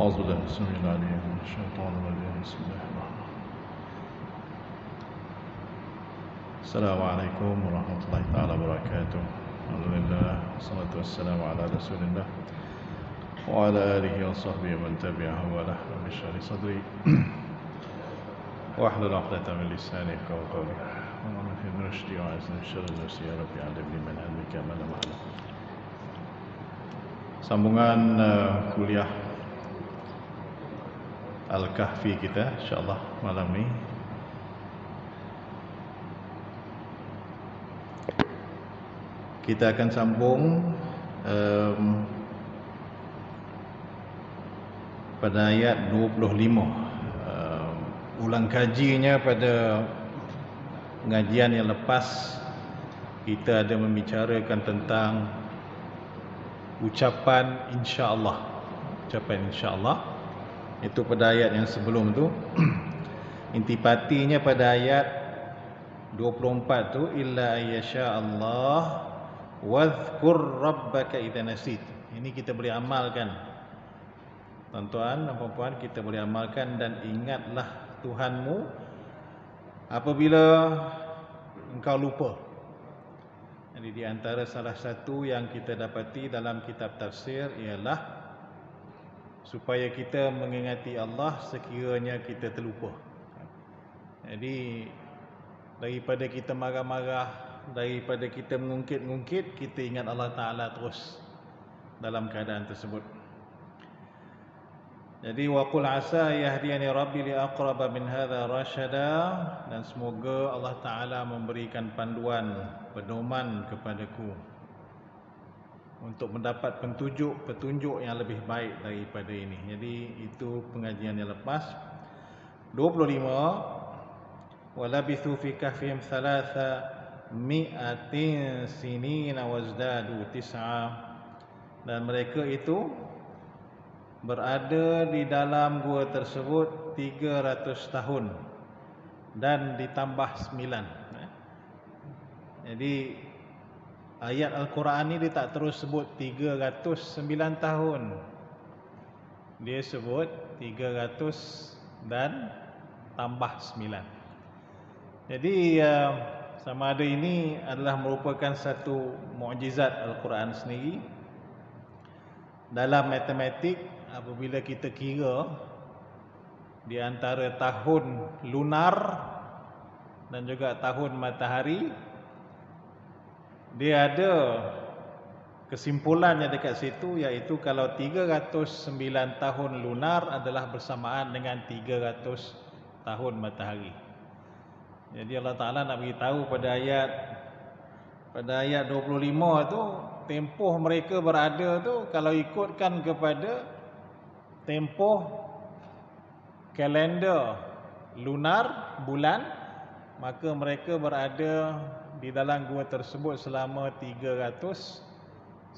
أعوذ بالله السميع العليم من الشيطان الرجيم بسم الله الرحمن الرحيم السلام عليكم ورحمة الله تعالى وبركاته الحمد لله والصلاة والسلام على رسول الله وعلى آله وصحبه ومن تبعه وله رب اشرح لي صدري واحلل عقدة من لساني يفقهوا قولي اللهم اهدنا رشدي وعزني من شر نفسي يا رب علمني من علمك ما لم أعلم. Sambungan kuliah Al-Kahfi kita insyaAllah malam ni. Kita akan sambung pada ayat 25. Ulang kajinya pada pengajian yang lepas kita ada membicarakan tentang ucapan insyaAllah. Ucapan insyaAllah itu pada ayat yang sebelum tu. Intipatinya pada ayat 24 tu, illa ayyasha Allah wadhkur rabbaka idza nasit. Ini kita boleh amalkan. Tuan-tuan dan puan-puan, kita boleh amalkan. Dan ingatlah Tuhanmu apabila engkau lupa. Jadi di antara salah satu yang kita dapati dalam kitab tafsir ialah supaya kita mengingati Allah sekiranya kita terlupa. Jadi daripada kita marah-marah, daripada kita mengungkit-ungkit, kita ingat Allah Ta'ala terus dalam keadaan tersebut. Jadi waqul asa yahdiyani rabbi li aqraba min hadha rasyada, dan semoga Allah Ta'ala memberikan panduan, pedoman kepadaku untuk mendapat petunjuk yang lebih baik daripada ini. Jadi itu pengajian yang lepas. 25, walabithu fi kahfihim thalatha mi'atin sinina wazdadu tis'a, dan mereka itu berada di dalam gua tersebut 300 tahun dan ditambah 9. Jadi ayat Al-Quran ni dia tak terus sebut 309 tahun. Dia sebut 300 dan tambah 9. Jadi sama ada ini adalah merupakan satu mukjizat Al-Quran sendiri. Dalam matematik, apabila kita kira di antara tahun lunar dan juga tahun matahari, dia ada kesimpulannya dekat situ, iaitu kalau 309 tahun lunar adalah bersamaan dengan 300 tahun matahari. Jadi Allah Ta'ala nak beritahu pada ayat 25 tu, tempoh mereka berada tu, kalau ikutkan kepada tempoh kalender lunar bulan, maka mereka berada di dalam gua tersebut selama 309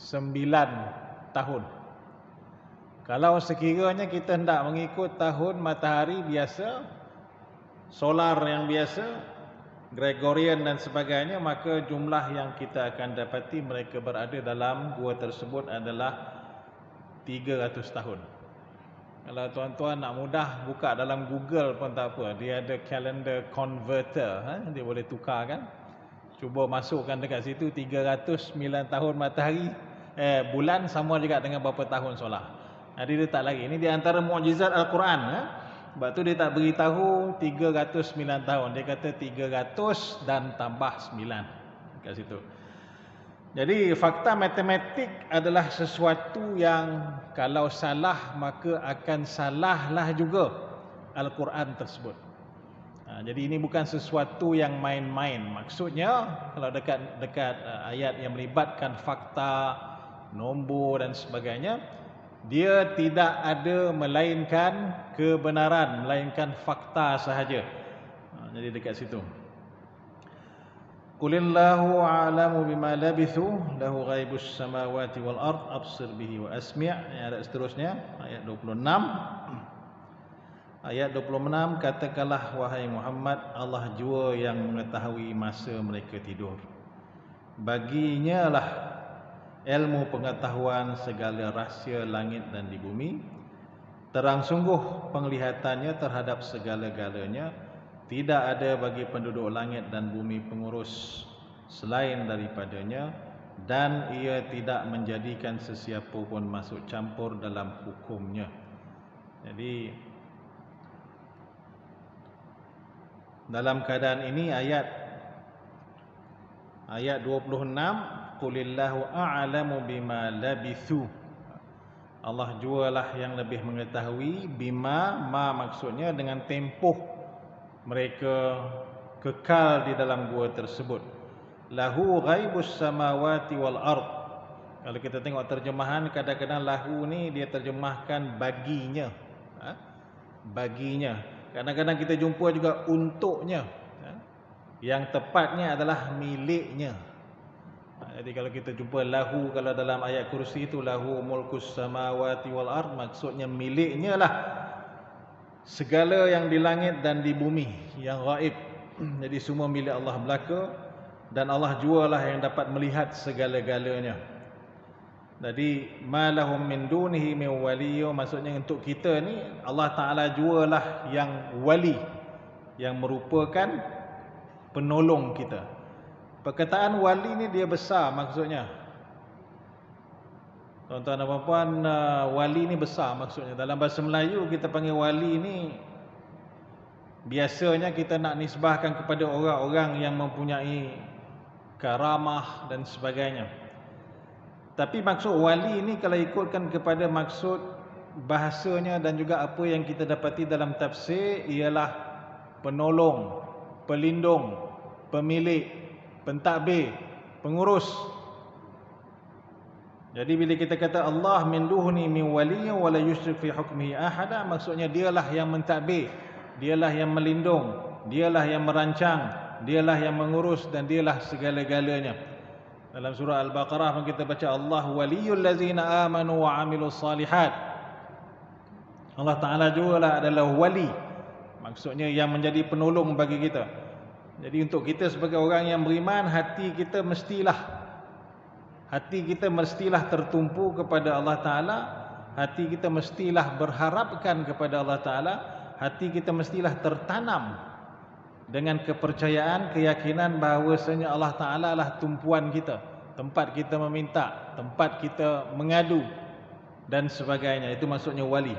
tahun. Kalau sekiranya kita hendak mengikut tahun matahari biasa, solar yang biasa, Gregorian dan sebagainya, maka jumlah yang kita akan dapati mereka berada dalam gua tersebut adalah 300 tahun. Kalau tuan-tuan nak mudah, buka dalam Google pun tak apa, dia ada calendar converter, dia boleh tukar kan. Cuba masukkan dekat situ 309 tahun matahari, bulan sama juga dengan berapa tahun solar. Jadi dia tak lagi. Ini di antara mukjizat Al-Quran. Sebab tu dia tak beritahu 309 tahun. Dia kata 300 dan tambah 9 kat situ. Jadi fakta matematik adalah sesuatu yang kalau salah maka akan salahlah juga Al-Quran tersebut. Jadi ini bukan sesuatu yang main-main. Maksudnya kalau dekat ayat yang melibatkan fakta, nombor dan sebagainya, dia tidak ada melainkan kebenaran, melainkan fakta sahaja. Jadi dekat situ. Qulillahu a'lamu bima labithu lahu ghaibus samawati wal ard absir bihi wa asmi'. Ayat seterusnya ayat 26. Ayat 26, katakanlah wahai Muhammad, Allah jua yang mengetahui masa mereka tidur. Baginya lah ilmu pengetahuan segala rahsia langit dan di bumi. Terang sungguh penglihatannya terhadap segala-galanya, tidak ada bagi penduduk langit dan bumi pengurus selain daripadanya, dan ia tidak menjadikan sesiapa pun masuk campur dalam hukumnya. Jadi dalam keadaan ini ayat 26, qulillahu a'lamu bima labithu. Allah jualah yang lebih mengetahui, bima, ma maksudnya dengan tempoh mereka kekal di dalam gua tersebut. Lahu ghaibus samawati wal ard. Kalau kita tengok terjemahan, kadang-kadang lahu ni dia terjemahkan baginya. Baginya. Kadang-kadang kita jumpa juga untuknya. Yang tepatnya adalah miliknya. Jadi kalau kita jumpa lahu, kalau dalam ayat kursi itu lahu mulkus samawati wal ard, maksudnya miliknya lah segala yang di langit dan di bumi yang gaib. Jadi semua milik Allah belaka, dan Allah jualah yang dapat melihat segala-galanya. Jadi malahum min dunihi min waliy, maksudnya untuk kita ni Allah Taala jualah yang wali, yang merupakan penolong kita. Perkataan wali ni dia besar maksudnya. Tuan-tuan dan puan-puan, wali ni besar maksudnya. Dalam bahasa Melayu kita panggil wali ni, biasanya kita nak nisbahkan kepada orang-orang yang mempunyai karamah dan sebagainya. Tapi maksud wali ni kalau ikutkan kepada maksud bahasanya dan juga apa yang kita dapati dalam tafsir, ialah penolong, pelindung, pemilik, pentadbir, pengurus. Jadi bila kita kata Allah min duhni min waliyyin wa la yusyrik fi hukmihi ahada, maksudnya dialah yang mentadbir, dialah yang melindung, dialah yang merancang, dialah yang mengurus, dan dialah segala-galanya. Dalam surah Al-Baqarah pun kita baca Allah waliyul ladzina amanu wa amilus salihat. Allah Taala jugalah adalah wali, maksudnya yang menjadi penolong bagi kita. Jadi untuk kita sebagai orang yang beriman, hati kita mestilah tertumpu kepada Allah Ta'ala. Hati kita mestilah berharapkan kepada Allah Ta'ala. Hati kita mestilah tertanam dengan kepercayaan, keyakinan bahawasanya Allah Ta'ala lah tumpuan kita, tempat kita meminta, tempat kita mengadu dan sebagainya. Itu maksudnya wali.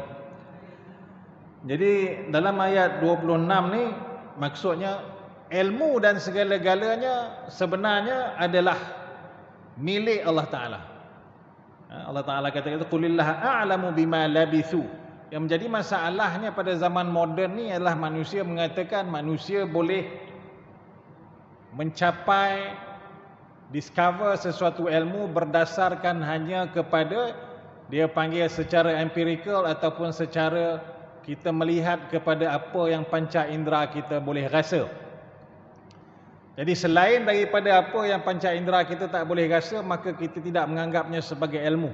Jadi dalam ayat 26 ni maksudnya ilmu dan segala-galanya sebenarnya adalah milik Allah Ta'ala. Allah Ta'ala kata qulillah a'lamu bima labithu. Yang menjadi masalahnya pada zaman moden ni adalah manusia mengatakan manusia boleh mencapai, discover sesuatu ilmu berdasarkan hanya kepada, dia panggil secara empirical ataupun secara kita melihat kepada apa yang panca indera kita boleh rasa. Jadi selain daripada apa yang panca indera kita tak boleh rasa, maka kita tidak menganggapnya sebagai ilmu.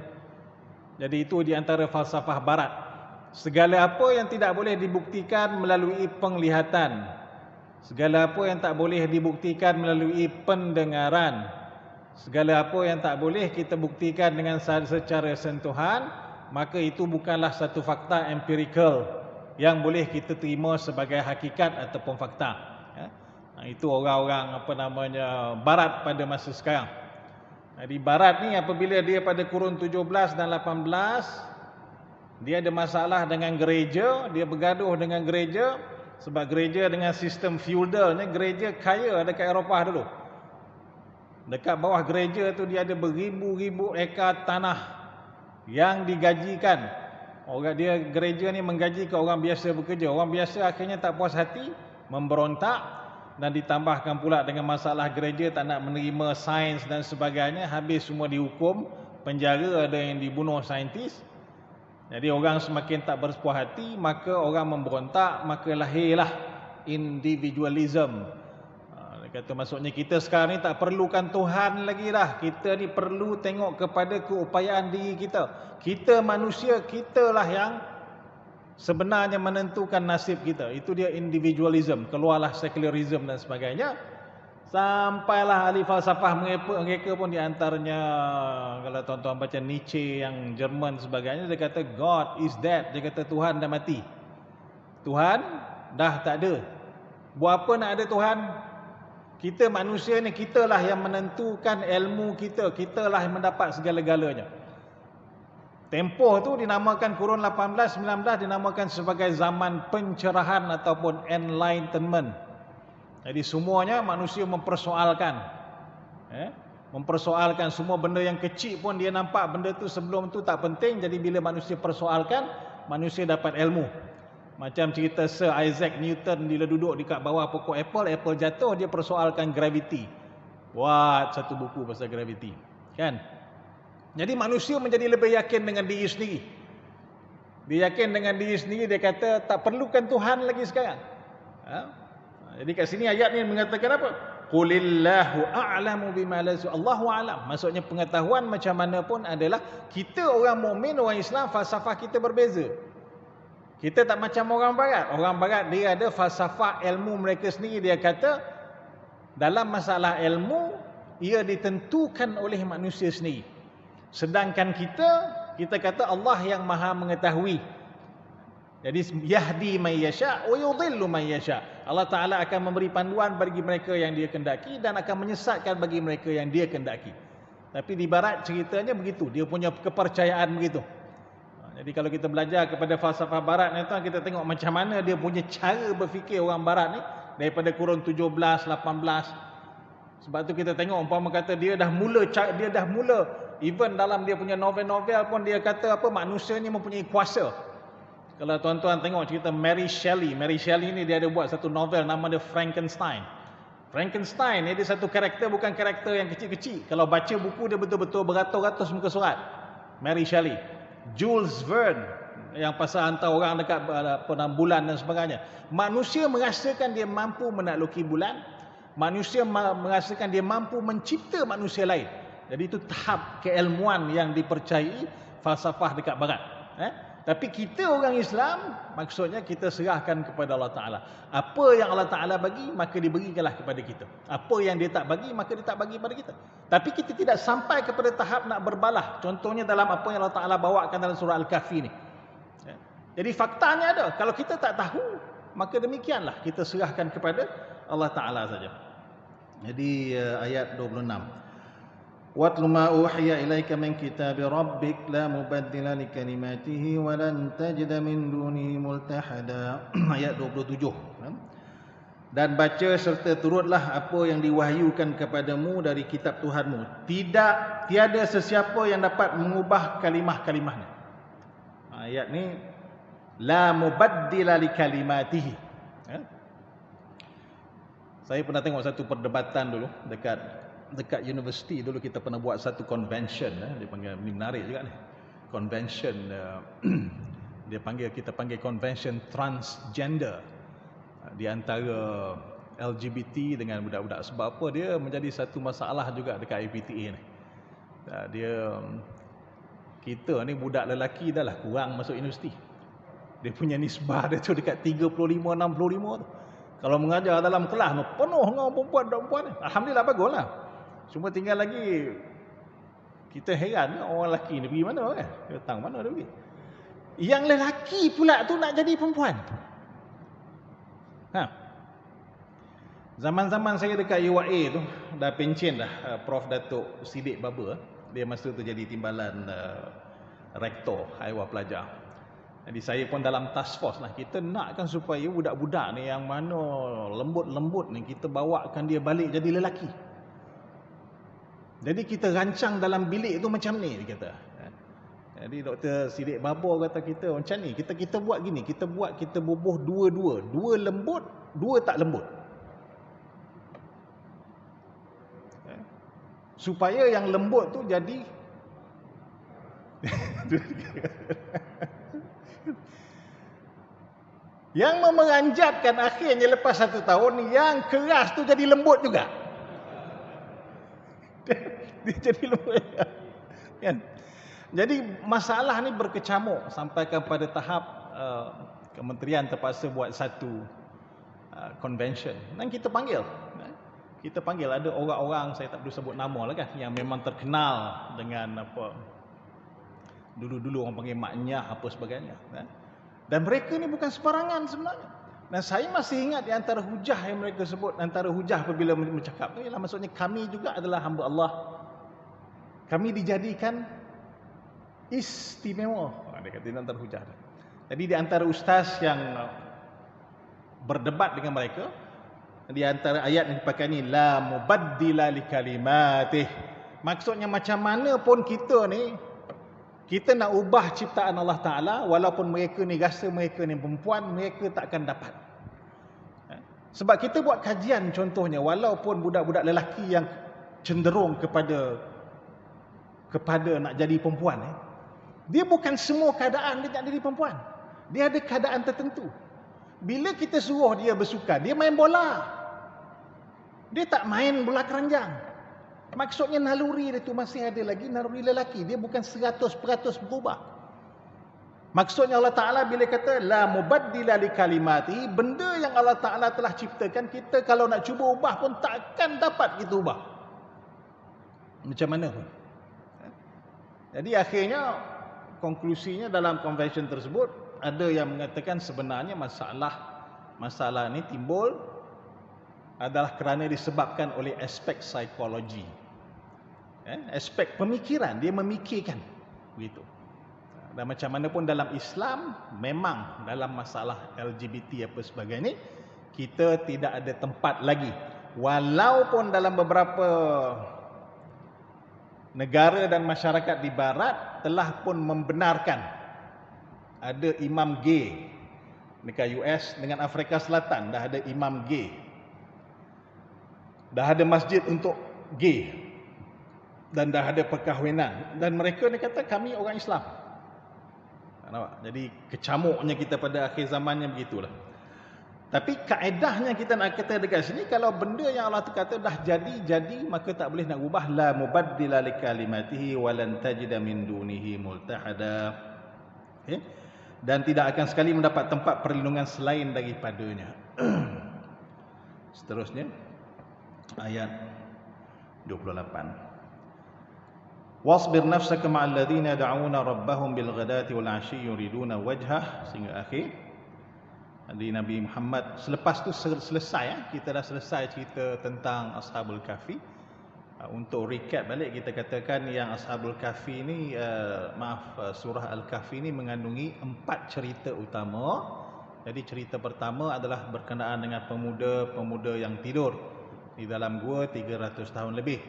Jadi itu di antara falsafah barat. Segala apa yang tidak boleh dibuktikan melalui penglihatan, segala apa yang tak boleh dibuktikan melalui pendengaran, segala apa yang tak boleh kita buktikan dengan secara sentuhan, maka itu bukanlah satu fakta empirical yang boleh kita terima sebagai hakikat ataupun fakta. Itu orang-orang barat pada masa sekarang. Di barat ni apabila dia pada kurun 17 dan 18, dia ada masalah dengan gereja, dia bergaduh dengan gereja, sebab gereja dengan sistem feudal ni, gereja kaya dekat Eropah dulu. Dekat bawah gereja tu dia ada beribu-ribu ekar tanah yang digajikan. Gereja ni menggaji ke orang biasa bekerja. Orang biasa akhirnya tak puas hati, memberontak, dan ditambahkan pula dengan masalah gereja tak nak menerima sains dan sebagainya, habis semua dihukum, penjara, ada yang dibunuh saintis. Jadi orang semakin tak berpuas hati, maka orang memberontak, maka lahirlah individualism. Dia kata maksudnya kita sekarang ni tak perlukan Tuhan lagi dah. Kita ni perlu tengok kepada keupayaan diri kita. Kita manusia, kitalah yang sebenarnya menentukan nasib kita. Itu dia individualism. Keluarlah secularism dan sebagainya. Sampailah ahli falsafah mereka pun di antaranya, kalau tuan-tuan baca Nietzsche yang Jerman sebagainya, dia kata God is dead. Dia kata Tuhan dah mati. Tuhan dah tak ada. Buat apa nak ada Tuhan? Kita manusia ni, kitalah yang menentukan ilmu kita. Kitalah yang mendapat segala-galanya. Tempoh tu dinamakan kurun 18-19 dinamakan sebagai zaman pencerahan ataupun enlightenment. Jadi semuanya manusia mempersoalkan. Mempersoalkan semua benda yang kecil pun dia nampak benda tu sebelum tu tak penting. Jadi bila manusia persoalkan, manusia dapat ilmu. Macam cerita Sir Isaac Newton bila duduk dekat bawah pokok apple, apple jatuh, dia persoalkan gravity. Buat satu buku pasal gravity. Kan? Jadi manusia menjadi lebih yakin dengan diri sendiri. Dia yakin dengan diri sendiri, dia kata tak perlukan Tuhan lagi sekarang. Jadi kat sini ayat ni mengatakan apa? Qulillahu a'lamu bima la Allahu a'lam. Maksudnya pengetahuan macam mana pun adalah kita orang mukmin, orang Islam, falsafah kita berbeza. Kita tak macam orang barat. Orang barat dia ada falsafah ilmu mereka sendiri. Dia kata dalam masalah ilmu ia ditentukan oleh manusia sendiri. Sedangkan kita kata Allah yang Maha mengetahui. Jadi yahdi man yasha wa yudhillu man yasha. Allah Taala akan memberi panduan bagi mereka yang Dia kehendaki dan akan menyesatkan bagi mereka yang Dia kehendaki. Tapi di barat ceritanya begitu, dia punya kepercayaan begitu. Jadi kalau kita belajar kepada falsafah barat ni tuan, kita tengok macam mana dia punya cara berfikir orang barat ni daripada kurun 17, 18. Sebab tu kita tengok umpama kata dia dah mula even dalam dia punya novel-novel pun dia kata apa, manusia ni mempunyai kuasa. Kalau tuan-tuan tengok cerita Mary Shelley ni dia ada buat satu novel nama dia Frankenstein. Frankenstein ni dia satu karakter, bukan karakter yang kecil-kecil. Kalau baca buku dia betul-betul beratus-ratus muka surat. Mary Shelley. Jules Verne yang pasal hantar orang dekat bulan dan sebagainya. Manusia merasakan dia mampu menakluki bulan. Manusia merasakan dia mampu mencipta manusia lain. Jadi itu tahap keilmuan yang dipercayai falsafah dekat barat. Tapi kita orang Islam, maksudnya kita serahkan kepada Allah Ta'ala. Apa yang Allah Ta'ala bagi, maka diberikanlah kepada kita. Apa yang Dia tak bagi, maka Dia tak bagi kepada kita. Tapi kita tidak sampai kepada tahap nak berbalah. Contohnya dalam apa yang Allah Ta'ala bawakan dalam surah Al-Kahfi ni. Jadi faktanya ada. Kalau kita tak tahu, maka demikianlah. Kita serahkan kepada Allah Ta'ala saja. Jadi ayat 26. وَاتْلُ مَا أُوحِيَ إِلَيْكَ مِنْ كِتَابِ رَبِّكَ لَا مُبَدِّلَ لِكَلِمَاتِهِ وَلَنْ تَجِدَ مِنْ دُونِهِ مُلْتَحَدًا. Ayat 27. Dan baca serta turutlah apa yang diwahyukan kepadamu dari kitab Tuhanmu. Tiada sesiapa yang dapat mengubah kalimah-kalimahnya. Ayat ni la mubaddila likalimatihi. Saya pernah tengok satu perdebatan dulu dekat universiti dulu, kita pernah buat satu convention, dia panggil, ni menarik juga ni. Convention kita panggil convention transgender di antara LGBT dengan budak-budak. Sebab apa? Dia menjadi satu masalah juga dekat IPTA ni. Kita ni budak lelaki dah lah kurang masuk universiti. Dia punya nisbah dia tu dekat 35-65 tu. Kalau mengajar dalam kelas tu penuh dengan perempuan ni. Alhamdulillah baguslah. Cuma tinggal lagi kita heran orang lelaki ni pergi mana kan? Datang mana dia pergi? Yang lelaki pula tu nak jadi perempuan. Zaman-zaman saya dekat UAE tu dah pencen dah Prof Datuk Siddiq Baba. Dia masa tu jadi timbalan rektor haiwan pelajar. Jadi saya pun dalam task force lah. Kita nakkan supaya budak-budak ni yang mana lembut-lembut ni kita bawakan dia balik jadi lelaki. Jadi kita rancang dalam bilik tu macam ni, dia kata. Jadi Dr. Siddiq Babor kata kita macam ni, kita buat gini, kita bubuh dua-dua, dua lembut, dua tak lembut. Supaya yang lembut tu jadi yang memanjatkan akhirnya lepas 1 tahun, yang keras tu jadi lembut juga. Dia jadi lembut kan? Jadi masalah ni berkecamuk sampai kepada tahap kementerian terpaksa buat satu convention dan kita panggil kita panggil ada orang-orang, saya tak perlu sebut nama lah kan, yang memang terkenal dengan apa, dulu-dulu orang panggil maknyah apa sebagainya. Dan mereka ni bukan sebarangan sebenarnya. Dan saya masih ingat di antara hujah yang mereka sebut, antara hujah apabila bercakap tu ialah maksudnya kami juga adalah hamba Allah. Kami dijadikan istimewa. Dia kata ini antara hujah. Jadi di antara ustaz yang berdebat dengan mereka, di antara ayat yang dipakai ni, la mubaddila li kalimatih. Maksudnya macam mana pun kita ni, kita nak ubah ciptaan Allah Ta'ala, walaupun mereka ni rasa mereka ni perempuan, mereka tak akan dapat. Sebab kita buat kajian contohnya, walaupun budak-budak lelaki yang cenderung kepada nak jadi perempuan, dia bukan semua keadaan dia nak jadi perempuan. Dia ada keadaan tertentu. Bila kita suruh dia bersukan, dia main bola. Dia tak main bola keranjang. Maksudnya naluri dia tu masih ada lagi naluri lelaki. Dia bukan 100% berubah. Maksudnya Allah Ta'ala bila kata la mubaddila li kalimati, benda yang Allah Ta'ala telah ciptakan, kita kalau nak cuba ubah pun takkan dapat kita ubah. Macam mana pun. Jadi akhirnya konklusinya dalam convention tersebut, ada yang mengatakan sebenarnya masalah ni timbul adalah kerana disebabkan oleh aspek psikologi. Aspek pemikiran, dia memikirkan begitu. Dan macam mana pun dalam Islam, memang dalam masalah LGBT apa sebagainya, kita tidak ada tempat lagi. Walaupun dalam beberapa negara dan masyarakat di barat telah pun membenarkan ada imam gay. Dekat US dengan Afrika Selatan dah ada imam gay. Dah ada masjid untuk gay. Dan dah ada perkahwinan. Dan mereka ni kata kami orang Islam. Nampak? Jadi kecamuknya kita pada akhir zamannya begitulah. Tapi kaedahnya kita nak kata dekat sini, kalau benda yang Allah kata dah jadi, maka tak boleh nak ubah. La mubaddila li kalimatihi walan tajida min dunihi multahada. Okay? Dan tidak akan sekali mendapat tempat perlindungan selain daripadanya. Seterusnya ayat 28. Wasbir nafsaka ma'al ladzina yad'una rabbahum bil ghadati wal 'ashyi yuriduna wajhah, sehingga akhir. Jadi Nabi Muhammad selepas tu selesai, kita dah selesai cerita tentang Ashabul Kahfi. Untuk recap balik, kita katakan yang Ashabul Kahfi ni, surah Al-Kahfi ni mengandungi 4 cerita utama. Jadi cerita pertama adalah berkenaan dengan pemuda-pemuda yang tidur di dalam gua 300 tahun lebih.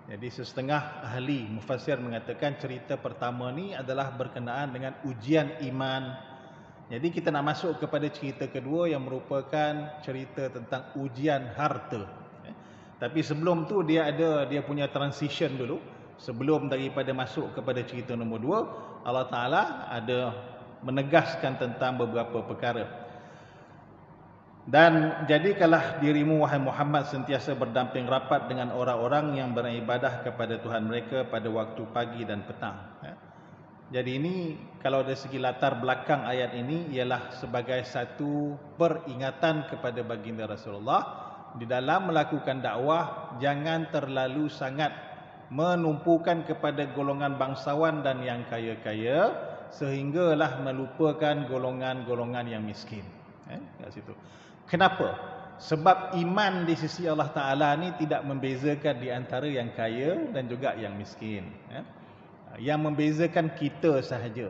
Jadi setengah ahli mufassir mengatakan cerita pertama ni adalah berkenaan dengan ujian iman. Jadi kita nak masuk kepada cerita kedua yang merupakan cerita tentang ujian harta. Tapi sebelum tu dia punya transition dulu. Sebelum daripada masuk kepada cerita nombor 2, Allah Ta'ala ada menegaskan tentang beberapa perkara. Dan jadikanlah dirimu wahai Muhammad sentiasa berdamping rapat dengan orang-orang yang beribadah kepada Tuhan mereka pada waktu pagi dan petang. Jadi ini kalau dari segi latar belakang ayat ini ialah sebagai satu peringatan kepada baginda Rasulullah di dalam melakukan dakwah, jangan terlalu sangat menumpukan kepada golongan bangsawan dan yang kaya-kaya sehinggalah melupakan golongan-golongan yang miskin. Kat situ. Kenapa? Sebab iman di sisi Allah Ta'ala ni tidak membezakan di antara yang kaya dan juga yang miskin. Yang membezakan kita sahaja.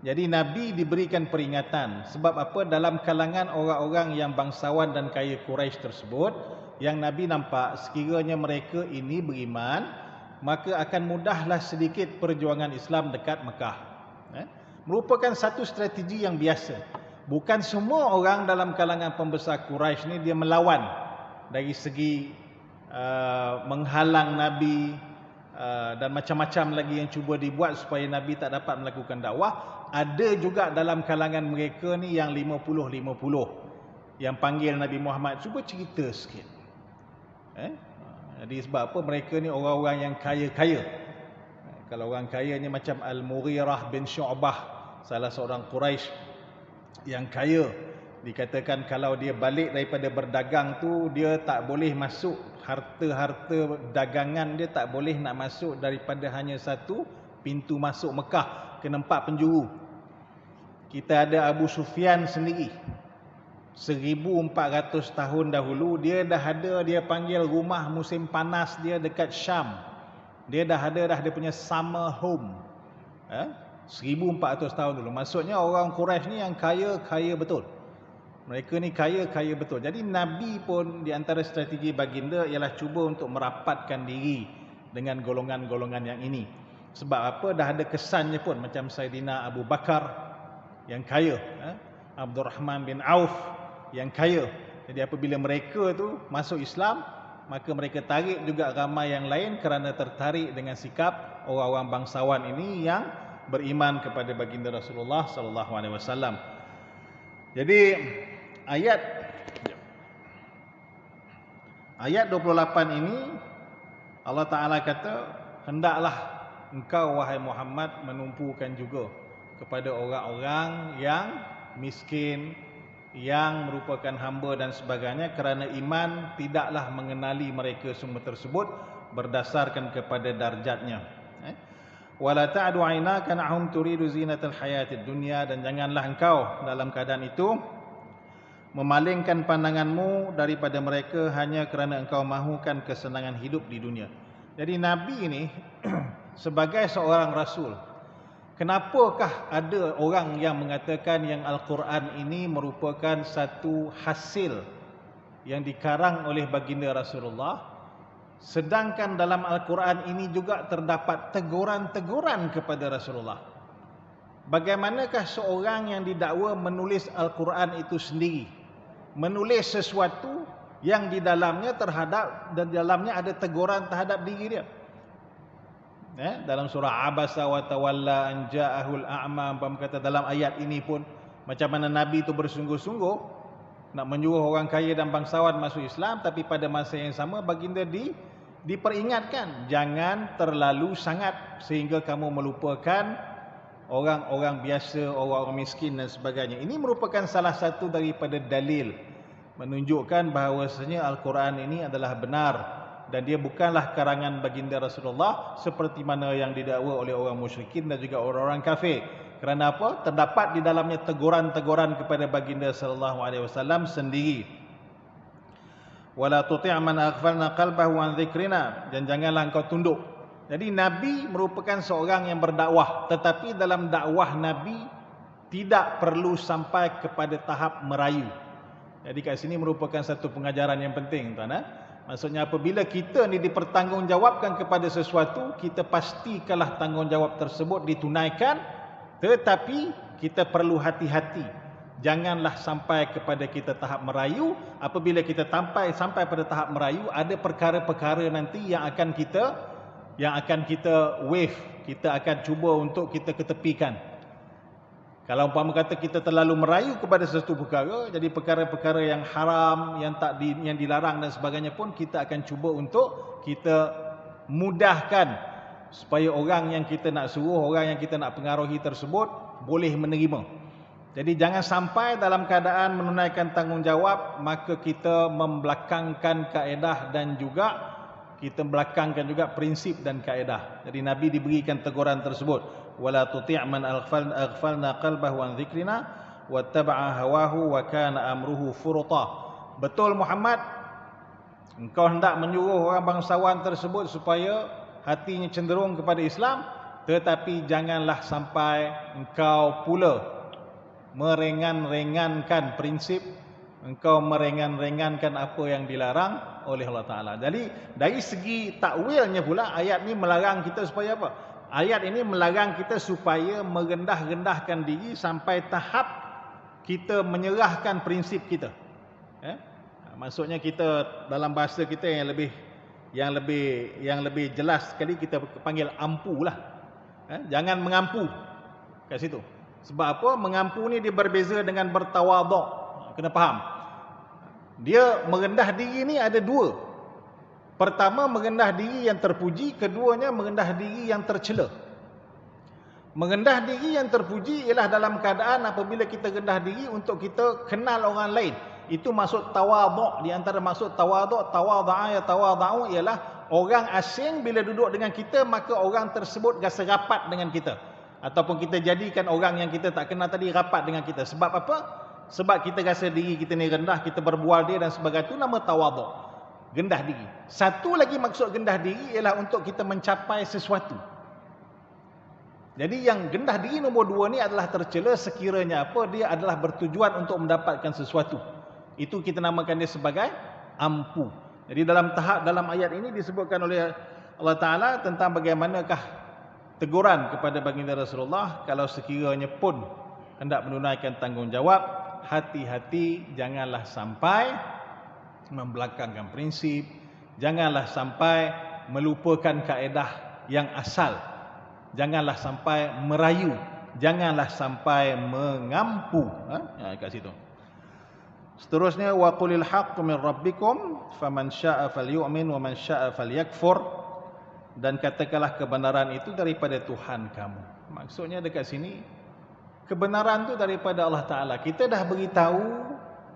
Jadi Nabi diberikan peringatan. Sebab apa? Dalam kalangan orang-orang yang bangsawan dan kaya Quraisy tersebut, yang Nabi nampak sekiranya mereka ini beriman, maka akan mudahlah sedikit perjuangan Islam dekat Mekah. Merupakan satu strategi yang biasa. Bukan semua orang dalam kalangan pembesar Quraisy ni dia melawan dari segi menghalang Nabi dan macam-macam lagi yang cuba dibuat supaya Nabi tak dapat melakukan dakwah. Ada juga dalam kalangan mereka ni yang 50-50 yang panggil Nabi Muhammad, cuba cerita sikit. Jadi sebab apa? Mereka ni orang-orang yang kaya-kaya. Kalau orang kaya ni macam Al-Mughirah bin Syu'bah, salah seorang Quraisy yang kaya, dikatakan kalau dia balik daripada berdagang tu, dia tak boleh masuk harta-harta dagangan dia tak boleh nak masuk daripada hanya satu pintu masuk Mekah, kena 4 penjuru. Kita ada Abu Sufyan sendiri, 1400 tahun dahulu dia dah ada, dia panggil rumah musim panas dia dekat Syam. Dia dah ada dia punya summer home. 1400 tahun dulu. Maksudnya orang Quraisy ni yang kaya betul. Mereka ni kaya betul. Jadi Nabi pun di antara strategi baginda ialah cuba untuk merapatkan diri dengan golongan-golongan yang ini. Sebab apa? Dah ada kesannya pun, macam Saidina Abu Bakar yang kaya, Abdurrahman bin Auf yang kaya. Jadi apabila mereka tu masuk Islam, maka mereka tarik juga ramai yang lain kerana tertarik dengan sikap orang-orang bangsawan ini yang beriman kepada baginda Rasulullah sallallahu alaihi wasallam. Jadi ayat 28 ini Allah Taala kata, hendaklah engkau wahai Muhammad menumpukan juga kepada orang-orang yang miskin, yang merupakan hamba dan sebagainya, kerana iman tidaklah mengenali mereka semua tersebut berdasarkan kepada darjatnya. Wala ta'du 'ainaka nahum turidu zinatal hayatid dunya, dan janganlah engkau dalam keadaan itu memalingkan pandanganmu daripada mereka hanya kerana engkau mahukan kesenangan hidup di dunia. Jadi Nabi ini sebagai seorang rasul, kenapakah ada orang yang mengatakan yang Al-Quran ini merupakan satu hasil yang dikarang oleh baginda Rasulullah, sedangkan dalam Al-Quran ini juga terdapat teguran-teguran kepada Rasulullah? Bagaimanakah seorang yang didakwa menulis Al-Quran itu sendiri, menulis sesuatu yang di dalamnya ada teguran terhadap diri dia? Dalam surah Abasa wa tawalla an ja'ahul a'ma, kata dalam ayat ini pun macam mana Nabi itu bersungguh-sungguh nak menyuruh orang kaya dan bangsawan masuk Islam, tapi pada masa yang sama baginda diperingatkan jangan terlalu sangat sehingga kamu melupakan orang-orang biasa, orang-orang miskin dan sebagainya. Ini merupakan salah satu daripada dalil menunjukkan bahawasanya Al-Quran ini adalah benar dan dia bukanlah karangan baginda Rasulullah seperti mana yang didakwa oleh orang musyrikin dan juga orang-orang kafir. Kerana apa? Terdapat di dalamnya teguran-teguran kepada baginda sallallahu alaihi wasallam sendiri. Wala tuti' man aghfalna qalbahu an dzikrina, dan janganlah engkau tunduk. Jadi Nabi merupakan seorang yang berdakwah, tetapi dalam dakwah Nabi tidak perlu sampai kepada tahap merayu. Jadi kat sini merupakan satu pengajaran yang penting, tuan. Maksudnya apabila kita ni dipertanggungjawabkan kepada sesuatu, kita pastikanlah tanggungjawab tersebut ditunaikan, tetapi kita perlu hati-hati. Janganlah sampai kepada kita tahap merayu. Apabila kita sampai pada tahap merayu, ada perkara-perkara nanti yang akan kita waive, kita akan cuba untuk kita ketepikan. Kalau umpama kata kita terlalu merayu kepada sesuatu perkara, jadi perkara-perkara yang haram, yang dilarang dan sebagainya pun kita akan cuba untuk kita mudahkan supaya orang yang kita nak suruh, orang yang kita nak pengaruhi tersebut boleh menerima. Jadi jangan sampai dalam keadaan menunaikan tanggungjawab maka kita membelakangkan kaedah dan juga kita belakangkan juga prinsip dan kaedah. Jadi Nabi diberikan teguran tersebut. Wala tuti' man aghfalna qalbahu an dzikrina wattaba'a hawahu wa kana amruhu furuta. Betul Muhammad, engkau hendak menyuruh orang bangsawan tersebut supaya hatinya cenderung kepada Islam, tetapi janganlah sampai engkau pula meringan-ringankan prinsip, engkau meringan-ringankan apa yang dilarang oleh Allah Ta'ala. Jadi dari segi takwilnya pula, ayat ni melarang kita supaya apa? Ayat ini melarang kita supaya merendah-rendahkan diri sampai tahap kita menyerahkan prinsip kita. Maksudnya kita dalam bahasa kita yang lebih jelas sekali kita panggil ampulah. Jangan mengampu kat situ. Sebab apa? Mengampu ni dia berbeza dengan bertawaduk. Kena faham. Dia merendah diri ni ada dua. Pertama, merendah diri yang terpuji. Keduanya, merendah diri yang tercela. Merendah diri yang terpuji ialah dalam keadaan apabila kita rendah diri untuk kita kenal orang lain. Itu maksud tawaduk. Di antara maksud tawaduk, tawadha'a ya tawadha'u, ialah orang asing bila duduk dengan kita, maka orang tersebut rasa rapat dengan kita. Ataupun kita jadikan orang yang kita tak kenal tadi rapat dengan kita. Sebab apa? Sebab kita rasa diri kita ni rendah, kita berbual dia dan sebagainya. Itu nama tawaduk. Rendah diri. Satu lagi maksud rendah diri ialah untuk kita mencapai sesuatu. Jadi yang rendah diri nombor 2 ni adalah tercela sekiranya apa? Dia adalah bertujuan untuk mendapatkan sesuatu. Itu kita namakan dia sebagai ampu. Jadi dalam ayat ini disebutkan oleh Allah Ta'ala tentang bagaimanakah teguran kepada baginda Rasulullah kalau sekiranya pun hendak menunaikan tanggungjawab, hati-hati janganlah sampai membelakangkan prinsip, janganlah sampai melupakan kaedah yang asal. Janganlah sampai merayu, janganlah sampai mengampu. Kat situ. Seterusnya wa qulil haqqu min rabbikum faman syaa'a falyu'min wa man syaa'a falyakfur, dan katakanlah kebenaran itu daripada Tuhan kamu. Maksudnya dekat sini kebenaran itu daripada Allah Taala. Kita dah beritahu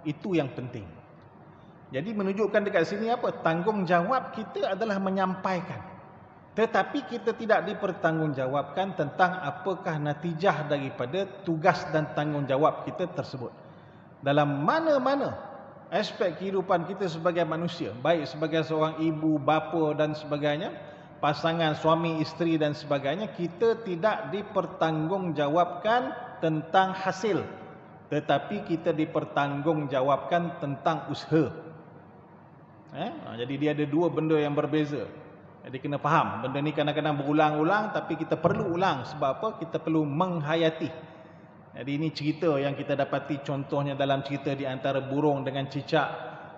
itu yang penting. Jadi menunjukkan dekat sini apa? Tanggungjawab kita adalah menyampaikan. Tetapi kita tidak dipertanggungjawabkan tentang apakah natijah daripada tugas dan tanggungjawab kita tersebut. Dalam mana-mana aspek kehidupan kita sebagai manusia, baik sebagai seorang ibu, bapa dan sebagainya, pasangan, suami, isteri dan sebagainya, kita tidak dipertanggungjawabkan tentang hasil. Tetapi kita dipertanggungjawabkan tentang usaha. Jadi dia ada dua benda yang berbeza. Jadi kena faham, benda ni kadang-kadang berulang-ulang, tapi kita perlu ulang. Sebab apa? Kita perlu menghayati. Jadi ini cerita yang kita dapati contohnya dalam cerita di antara burung dengan cicak.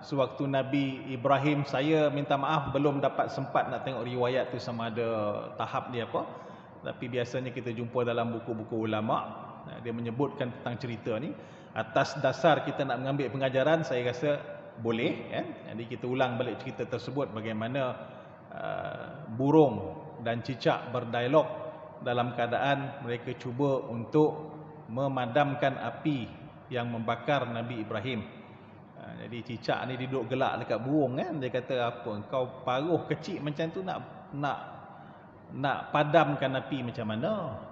Sewaktu Nabi Ibrahim, saya minta maaf belum dapat sempat nak tengok riwayat tu sama ada tahap dia apa. Tapi biasanya kita jumpa dalam buku-buku ulama'. Dia menyebutkan tentang cerita ni. Atas dasar kita nak mengambil pengajaran, saya rasa boleh. Jadi kita ulang balik cerita tersebut bagaimana burung dan cicak berdialog dalam keadaan mereka cuba untuk memadamkan api yang membakar Nabi Ibrahim. Jadi cicak ni duduk gelak dekat burung kan. Dia kata, apa kau paruh kecil macam tu nak padamkan api macam mana?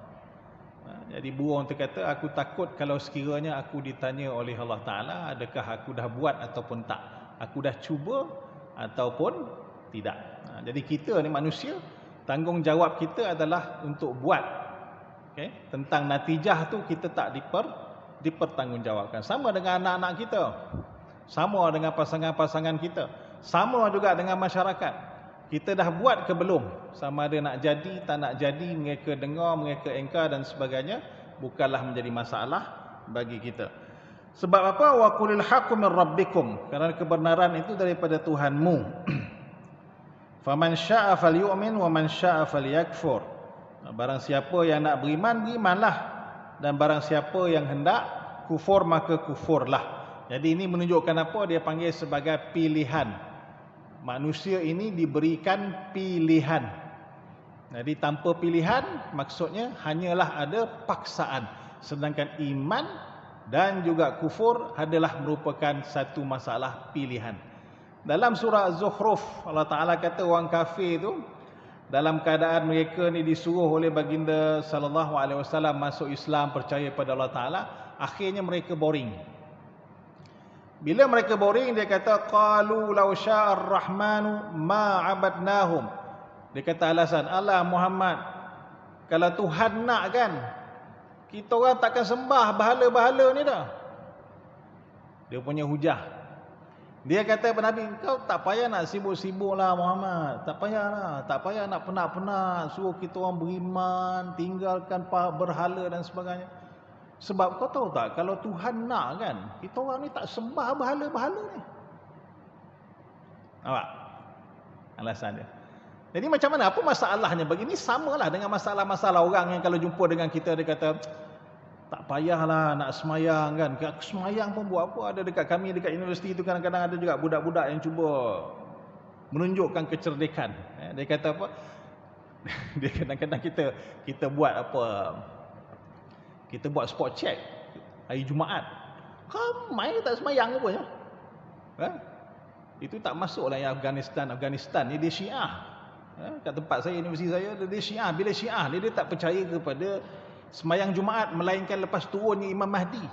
Jadi burung tu kata, aku takut kalau sekiranya aku ditanya oleh Allah Ta'ala, adakah aku dah buat ataupun tak? Aku dah cuba ataupun tidak. Jadi kita ni manusia, tanggungjawab kita adalah untuk buat. Okay? Tentang natijah tu kita tak dipertanggungjawabkan. Sama dengan anak-anak kita. Sama dengan pasangan-pasangan kita. Sama juga dengan masyarakat. Kita dah buat ke belum? Sama ada nak jadi, tak nak jadi, mereka dengar, mereka engkar dan sebagainya, bukanlah menjadi masalah bagi kita. Sebab apa? Wa qulil haqqu min rabbikum. Kerana kebenaran itu daripada Tuhanmu. Faman syaa'a falyu'min wa man syaa'a falyakfur. Barang siapa yang nak beriman, berimanlah. Dan barang siapa yang hendak kufur, maka kufurlah. Jadi ini menunjukkan apa? Dia panggil sebagai pilihan. Manusia ini diberikan pilihan. Jadi tanpa pilihan, maksudnya hanyalah ada paksaan. Sedangkan iman dan juga kufur adalah merupakan satu masalah pilihan. Dalam surah Az-Zukhruf, Allah Ta'ala kata orang kafir itu, dalam keadaan mereka ni disuruh oleh baginda sallallahu alaihi wasallam masuk Islam, percaya pada Allah Ta'ala, akhirnya mereka boring. Bila mereka boring, dia kata, qalu law sya'ar rahmanu ma 'abadnahum. Dia kata alasan, Allah Muhammad, kalau Tuhan nak kan, kita orang takkan sembah bahala-bahala ni dah. Dia punya hujah. Dia kata kepada Nabi, kau tak payah nak sibuk-sibuk lah Muhammad. Tak payah lah. Tak payah nak penat-penat suruh kita orang beriman, tinggalkan berhala dan sebagainya. Sebab kau tahu tak, kalau Tuhan nak kan, kita orang ni tak sembah berhala-berhala ni. Nampak? Alasan dia. Jadi macam mana? Apa masalahnya? Begini samalah dengan masalah-masalah orang yang kalau jumpa dengan kita, dia kata, tak payahlah nak semayang kan. Semayang pun buat apa? Ada dekat kami, dekat universiti itu kadang-kadang ada juga budak-budak yang cuba menunjukkan kecerdikan. Dia kata apa? Dia kadang-kadang kita buat apa? Kita buat spot check hari Jumaat. Ramai tak semayang rupanya. Itu tak masuklah yang Afghanistan ni dia Syiah. Kat tempat saya, universiti saya, dia Syiah. Bila Syiah dia tak percaya kepada sembahyang Jumaat melainkan lepas turunnya Imam Mahdi.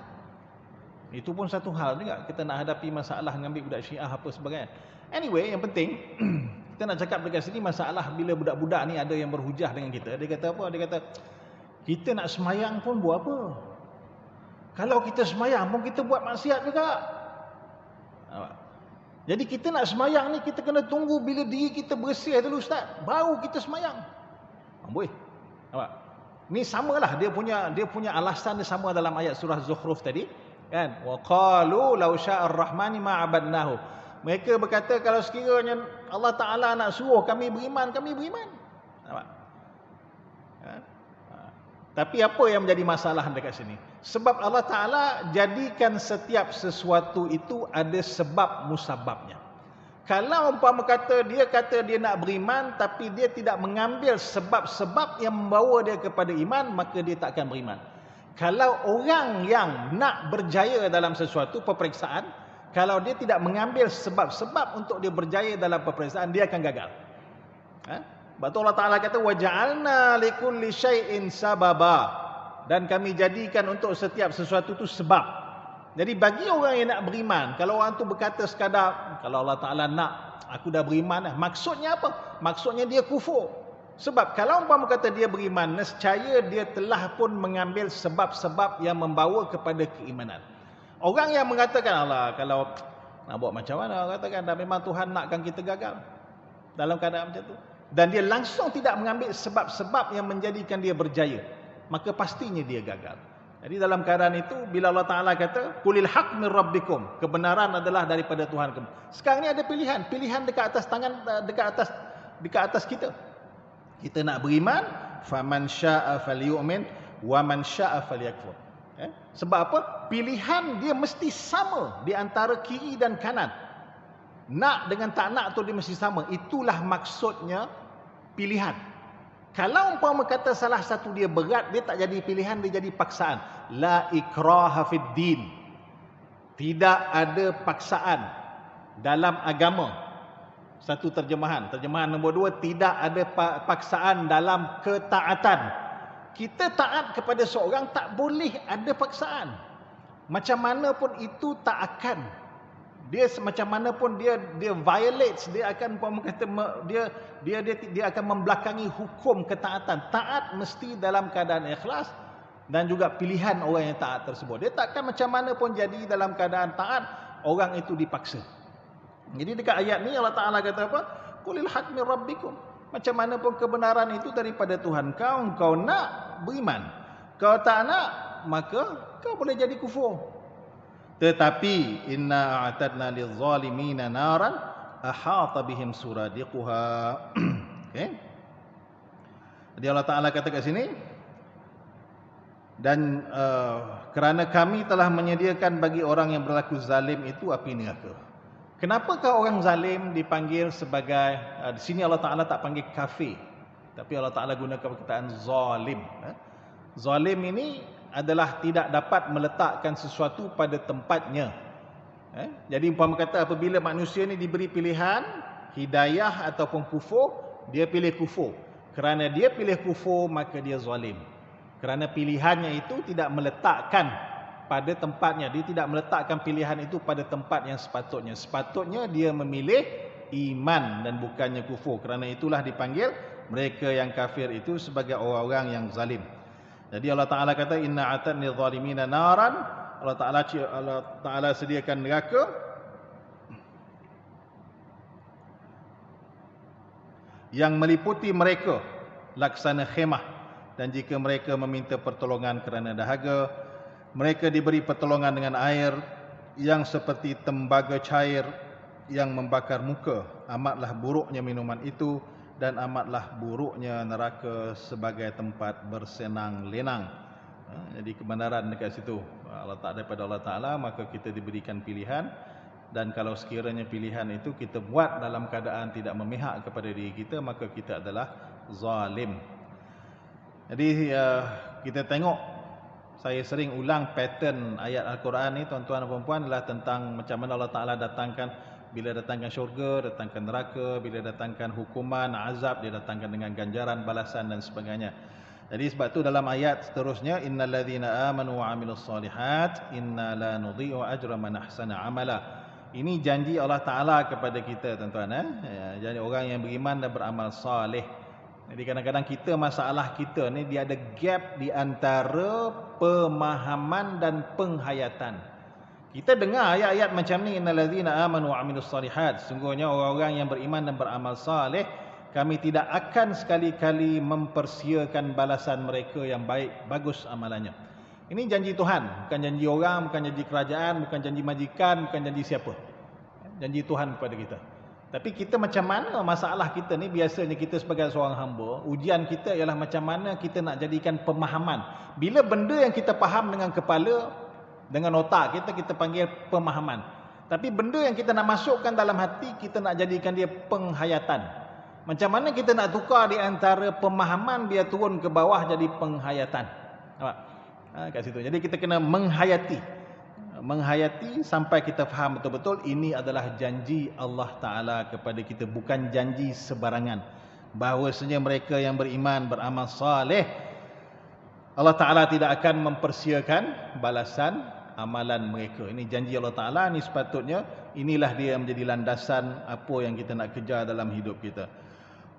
Itu pun satu hal juga, kita nak hadapi masalah mengambil budak Syiah apa sebagainya. Anyway, yang penting kita nak cakap dekat sini masalah bila budak-budak ni ada yang berhujah dengan kita. Dia kata apa? Dia kata kita nak sembahyang pun buat apa? Kalau kita sembahyang pun kita buat maksiat juga. Jadi kita nak sembahyang ni kita kena tunggu bila diri kita bersih dulu Ustaz, baru kita sembahyang. Boleh. Nampak? Ni samalah dia punya alasan dia sama dalam ayat surah Zukhruf tadi, kan? Wa qalu law sya'ar rahmani ma 'abadnahu. Mereka berkata kalau sekiranya Allah Taala nak suruh kami beriman, kami beriman. Nampak? Tapi apa yang menjadi masalah dekat sini? Sebab Allah Ta'ala jadikan setiap sesuatu itu ada sebab musababnya. Kalau umpama kata dia nak beriman tapi dia tidak mengambil sebab-sebab yang membawa dia kepada iman, maka dia tak akan beriman. Kalau orang yang nak berjaya dalam sesuatu peperiksaan, kalau dia tidak mengambil sebab-sebab untuk dia berjaya dalam peperiksaan, dia akan gagal. Betul Allah Ta'ala kata waja'alna likulli syai'in sababa, dan kami jadikan untuk setiap sesuatu itu sebab. Jadi bagi orang yang nak beriman, kalau orang tu berkata sekadar kalau Allah Ta'ala nak aku dah beriman, maksudnya apa? Maksudnya dia kufur. Sebab kalau umpama kata dia beriman, nescaya dia telah pun mengambil sebab-sebab yang membawa kepada keimanan. Orang yang mengatakan Allah, kalau nak buat macam mana, orang katakan dah memang Tuhan nakkan kita gagal dalam keadaan macam tu, dan dia langsung tidak mengambil sebab-sebab yang menjadikan dia berjaya, maka pastinya dia gagal. Jadi dalam keadaan itu, bila Allah Ta'ala kata qulil haq min rabbikum, kebenaran adalah daripada Tuhan kamu. Sekarang ni ada pilihan dekat atas tangan, dekat atas kita. Kita nak beriman, faman syaa'a falyu'min wa man syaa'a falyakfur. Sebab apa? Pilihan dia mesti sama di antara kiri dan kanan. Nak dengan tak nak tu dia mesti sama. Itulah maksudnya pilihan. Kalau umpama kata salah satu dia berat, dia tak jadi pilihan, dia jadi paksaan. La ikraha fid din. Tidak ada paksaan dalam agama. Satu terjemahan. Terjemahan nombor 2, tidak ada paksaan dalam ketaatan. Kita taat kepada seorang tak boleh ada paksaan. Macam mana pun itu tak akan. Dia macam mana pun dia violates, dia akan kata dia akan membelakangi hukum ketaatan. Taat mesti dalam keadaan ikhlas dan juga pilihan orang yang taat tersebut. Dia takkan macam mana pun jadi dalam keadaan taat orang itu dipaksa. Jadi dekat ayat ni Allah Taala kata apa? Qulil haq min rabbikum. Macam mana pun kebenaran itu daripada Tuhan kau, kau nak beriman. Kau tak nak, maka kau boleh jadi kufur. Tetapi inna a'tadna lil-zalimina naran ahata bihim suradiquha. Okey. Jadi Allah Taala kata kat sini, dan kerana kami telah menyediakan bagi orang yang berlaku zalim itu api neraka. Kenapakah orang zalim dipanggil sebagai di sini Allah Taala tak panggil kafir, tapi Allah Taala gunakan perkataan zalim. Zalim ini adalah tidak dapat meletakkan sesuatu pada tempatnya. Jadi umpama kata apabila manusia ni diberi pilihan hidayah ataupun kufur, dia pilih kufur. Kerana dia pilih kufur, maka dia zalim. Kerana pilihannya itu tidak meletakkan pada tempatnya. Dia tidak meletakkan pilihan itu pada tempat yang sepatutnya. Sepatutnya dia memilih iman dan bukannya kufur. Kerana itulah dipanggil mereka yang kafir itu sebagai orang-orang yang zalim. Jadi Allah Ta'ala kata inna a'tadna lidh-dhalimina naran. Allah Ta'ala sediakan neraka yang meliputi mereka laksana khemah, dan jika mereka meminta pertolongan kerana dahaga, mereka diberi pertolongan dengan air yang seperti tembaga cair yang membakar muka. Amatlah buruknya minuman itu, dan amatlah buruknya neraka sebagai tempat bersenang-lenang. Jadi kebenaran dekat situ Allah tak daripada Allah Ta'ala, maka kita diberikan pilihan. Dan kalau sekiranya pilihan itu kita buat dalam keadaan tidak memihak kepada diri kita, maka kita adalah zalim. Jadi kita tengok saya sering ulang pattern ayat Al-Quran ni tuan-tuan dan puan-puan adalah tentang macam mana Allah Ta'ala datangkan, bila datangkan syurga, datangkan neraka, bila datangkan hukuman, azab, dia datangkan dengan ganjaran, balasan dan sebagainya. Jadi sebab tu dalam ayat seterusnya, innal ladzina amanu wa 'amilus solihat inna la nudhi'u ajra man ahsana amala. Ini janji Allah Ta'ala kepada kita tuan-tuan. Jadi orang yang beriman dan beramal soleh. Jadi kadang-kadang kita, masalah kita ni dia ada gap di antara pemahaman dan penghayatan. Kita dengar ayat-ayat macam ni, innal ladzina amanu wa 'amilus solihat, sungguhnya orang-orang yang beriman dan beramal soleh, kami tidak akan sekali-kali mempersiakan balasan mereka yang baik, bagus amalannya. Ini janji Tuhan, bukan janji orang, bukan janji kerajaan, bukan janji majikan, bukan janji siapa. Janji Tuhan kepada kita. Tapi kita macam mana masalah kita ni, biasanya kita sebagai seorang hamba, ujian kita ialah macam mana kita nak jadikan pemahaman. Bila benda yang kita faham dengan kepala, dengan otak kita, kita panggil pemahaman. Tapi benda yang kita nak masukkan dalam hati, kita nak jadikan dia penghayatan. Macam mana kita nak tukar di antara pemahaman biar turun ke bawah jadi penghayatan. Nampak? Kat situ. Jadi kita kena menghayati. Menghayati sampai kita faham betul-betul ini adalah janji Allah Ta'ala kepada kita, bukan janji sebarangan. Bahawasanya mereka yang beriman, beramal saleh, Allah Ta'ala tidak akan mempersiakan balasan amalan mereka. Ini janji Allah Ta'ala, ini sepatutnya inilah dia yang menjadi landasan apa yang kita nak kejar dalam hidup kita.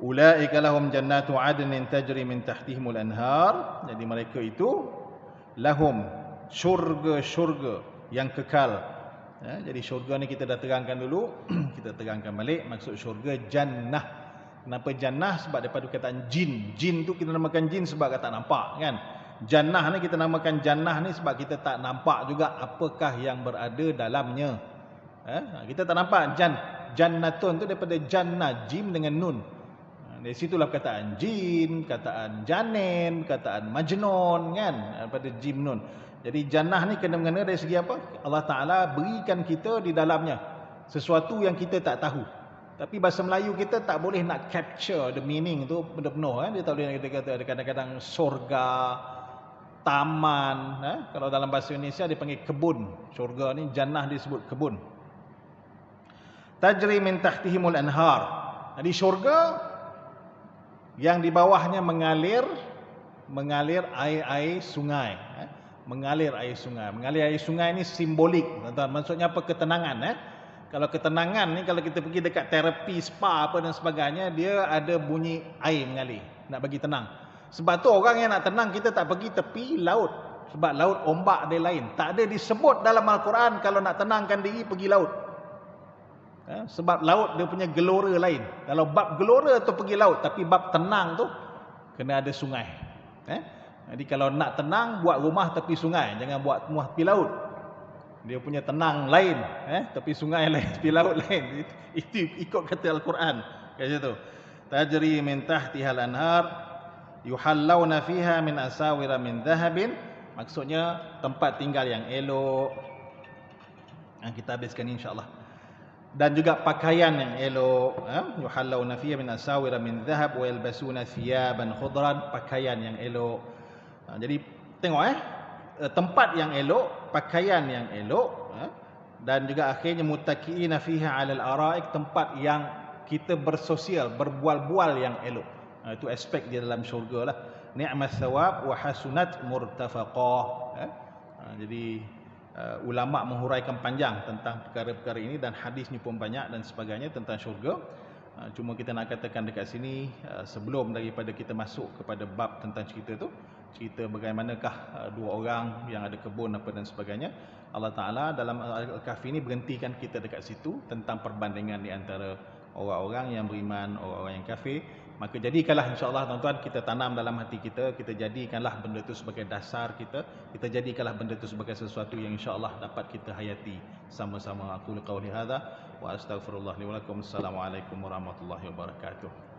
Ulaika lahum jannatu adnin tajri min tahtihimul anhar. Jadi mereka itu lahum syurga-syurga yang kekal. Jadi syurga ni kita dah terangkan dulu. Kita terangkan balik maksud syurga jannah. Kenapa jannah? Sebab daripada kataan jin. Jin tu kita namakan jin sebab tak nampak kan. Jannah ni kita namakan jannah ni sebab kita tak nampak juga apakah yang berada dalamnya. Kita tak nampak. Jannatun tu daripada jannah, jim dengan nun. Dari situlah perkataan jin, kataan janin, kataan majnun kan, daripada jim nun. Jadi jannah ni kena-mengena dari segi apa? Allah Ta'ala berikan kita di dalamnya sesuatu yang kita tak tahu. Tapi bahasa Melayu kita tak boleh nak capture the meaning tu penuh-penuh. Dia tak boleh kata ada kadang-kadang surga, taman. Kalau dalam bahasa Indonesia dia panggil kebun. Surga ni, jannah disebut kebun. Tajri min tahtihimul anhar. Jadi syurga yang di bawahnya mengalir air-air sungai. Mengalir air sungai. Mengalir air sungai ni simbolik. Maksudnya apa? Ketenangan. Kalau ketenangan ni, kalau kita pergi dekat terapi, spa apa dan sebagainya, dia ada bunyi air mengalir. Nak bagi tenang. Sebab tu orang yang nak tenang, kita tak pergi tepi laut. Sebab laut ombak dia lain. Tak ada disebut dalam Al-Quran kalau nak tenangkan diri pergi laut. Sebab laut dia punya gelora lain. Kalau bab gelora tu pergi laut. Tapi bab tenang tu kena ada sungai. Jadi kalau nak tenang, buat rumah tepi sungai. Jangan buat rumah tepi laut. Dia punya tenang lain. Tepi sungai lain, tepi laut lain. Itu ikut kata Al-Quran. Kat situ. Tajri min tahtihal anhar. Yuhallawna fiha min asawira min dhahabin. Maksudnya tempat tinggal yang elok. Kita habiskan insyaAllah. Dan juga pakaian yang elok. Yuhallawna fiha min asawira min dhahab. Wa yalbasuna thiyaban khudran. Pakaian yang elok. Jadi tengok tempat yang elok, pakaian yang elok, dan juga akhirnya muttaqiina fiha 'alal araik, tempat yang kita bersosial, berbual-bual yang elok. Itu aspek dia dalam syurga lah. Ni'mat thawab wa hasunat murtafaqah. Jadi ulama menghuraikan panjang tentang perkara-perkara ini dan hadisnya pun banyak dan sebagainya tentang syurga. Cuma kita nak katakan dekat sini sebelum daripada kita masuk kepada bab tentang cerita tu, cerita bagaimanakah dua orang yang ada kebun apa dan sebagainya, Allah Ta'ala dalam Al-Kahfi ini berhentikan kita dekat situ tentang perbandingan di antara orang-orang yang beriman, orang-orang yang kafir. Maka jadikanlah insyaAllah tuan-tuan, kita tanam dalam hati kita, kita jadikanlah benda itu sebagai dasar kita, kita jadikanlah benda itu sebagai sesuatu yang insyaAllah dapat kita hayati sama-sama. Aku qawli hadha wa astaghfirullah li wa lakum. Assalamualaikum warahmatullahi wabarakatuh.